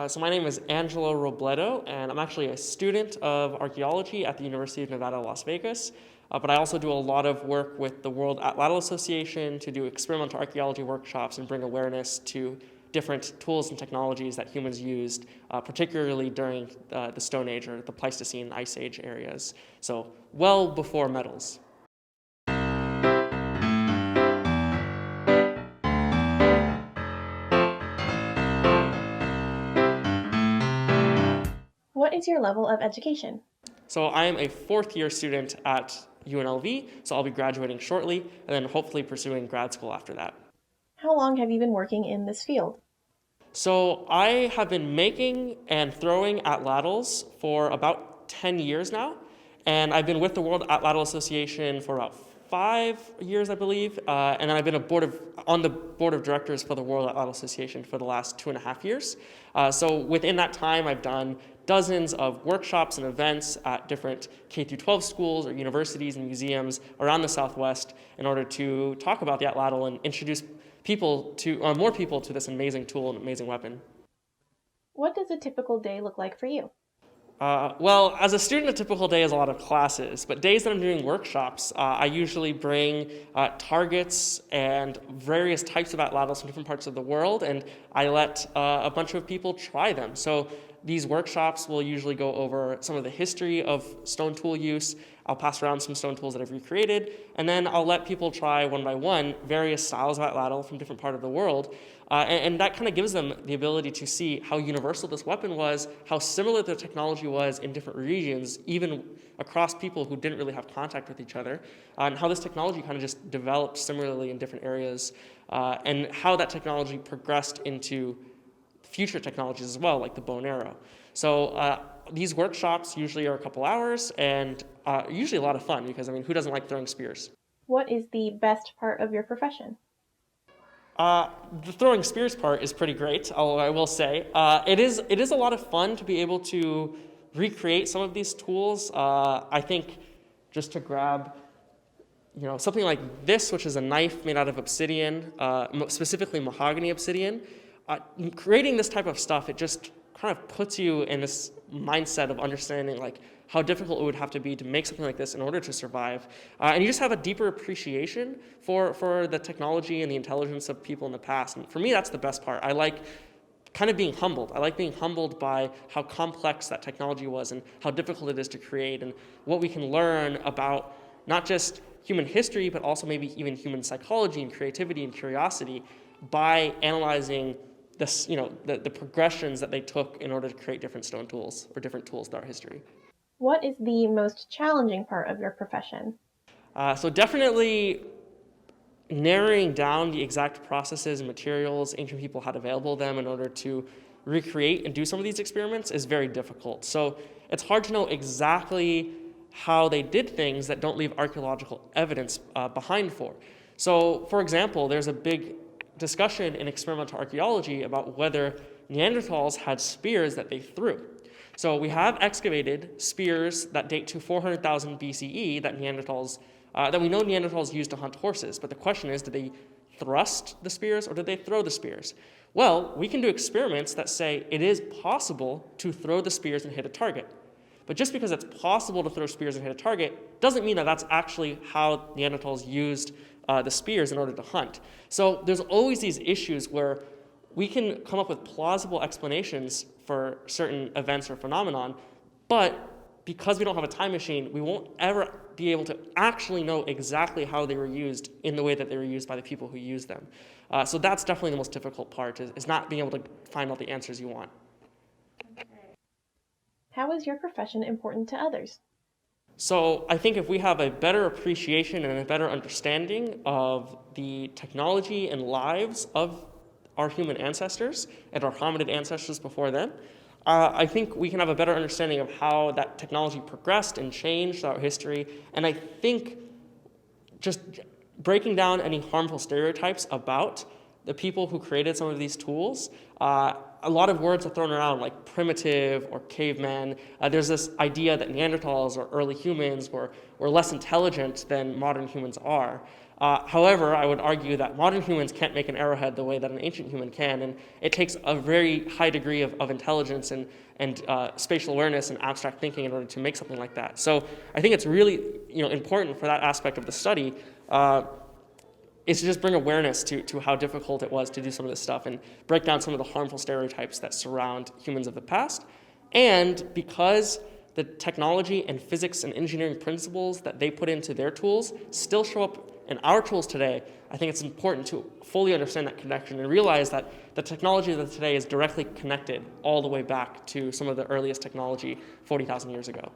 So my name is Angelo Robledo, and I'm actually a student of archaeology at the University of Nevada, Las Vegas. But I also do a lot of work with the World Atlatl Association to do experimental archaeology workshops and bring awareness to different tools and technologies that humans used, particularly during the Stone Age or the Pleistocene Ice Age areas. So well before metals. What is your level of education? So I am a fourth-year student at UNLV, so I'll be graduating shortly, and then hopefully pursuing grad school after that. How long have you been working in this field? So I have been making and throwing atlatls for about 10 years now, and I've been with the World Atlatl Association for about 5 years, I believe, and then I've been on the board of directors for the World Atlatl Association for the last 2.5 years. So within that time, I've done dozens of workshops and events at different K-12 schools or universities and museums around the Southwest in order to talk about the atlatl and introduce more people to this amazing tool and amazing weapon. What does a typical day look like for you? Well, as a student, a typical day is a lot of classes, but days that I'm doing workshops, I usually bring targets and various types of atlatls from different parts of the world, and I let a bunch of people try them. So these workshops will usually go over some of the history of stone tool use. I'll pass around some stone tools that I've recreated, and then I'll let people try one by one various styles of atlatl from different parts of the world. And that kind of gives them the ability to see how universal this weapon was, how similar the technology was in different regions, even across people who didn't really have contact with each other, and how this technology kind of just developed similarly in different areas, and how that technology progressed into future technologies as well, like the bow and arrow. So these workshops usually are a couple hours and usually a lot of fun because, I mean, who doesn't like throwing spears? What is the best part of your profession? The throwing spears part is pretty great, I will say. It is a lot of fun to be able to recreate some of these tools. I think just to grab something like this, which is a knife made out of obsidian, specifically mahogany obsidian, creating this type of stuff, it just kind of puts you in this mindset of understanding like how difficult it would have to be to make something like this in order to survive. And you just have a deeper appreciation for the technology and the intelligence of people in the past. And for me, that's the best part. I like kind of being humbled. I like being humbled by how complex that technology was and how difficult it is to create and what we can learn about not just human history, but also maybe even human psychology and creativity and curiosity by analyzing this, the progressions that they took in order to create different stone tools or different tools throughout history. What is the most challenging part of your profession? So definitely narrowing down the exact processes and materials ancient people had available to them in order to recreate and do some of these experiments is very difficult. So it's hard to know exactly how they did things that don't leave archaeological evidence behind for. So, for example, there's a big discussion in experimental archaeology about whether Neanderthals had spears that they threw. So we have excavated spears that date to 400,000 BCE that we know Neanderthals used to hunt horses. But the question is, did they thrust the spears or did they throw the spears? Well, we can do experiments that say it is possible to throw the spears and hit a target. But just because it's possible to throw spears and hit a target doesn't mean that that's actually how Neanderthals used the spears in order to hunt. So there's always these issues where we can come up with plausible explanations for certain events or phenomenon, but because we don't have a time machine, we won't ever be able to actually know exactly how they were used in the way that they were used by the people who used them. So that's definitely the most difficult part, is not being able to find all the answers you want. How is your profession important to others? So I think if we have a better appreciation and a better understanding of the technology and lives of our human ancestors and our hominid ancestors before them, I think we can have a better understanding of how that technology progressed and changed throughout history. And I think just breaking down any harmful stereotypes about the people who created some of these tools, a lot of words are thrown around like primitive or caveman. There's this idea that Neanderthals or early humans were less intelligent than modern humans are. However, I would argue that modern humans can't make an arrowhead the way that an ancient human can, and it takes a very high degree of intelligence and spatial awareness and abstract thinking in order to make something like that. So I think it's really important for that aspect of the study is to just bring awareness to how difficult it was to do some of this stuff and break down some of the harmful stereotypes that surround humans of the past. And because the technology and physics and engineering principles that they put into their tools still show up in our tools today, I think it's important to fully understand that connection and realize that the technology of today is directly connected all the way back to some of the earliest technology 40,000 years ago.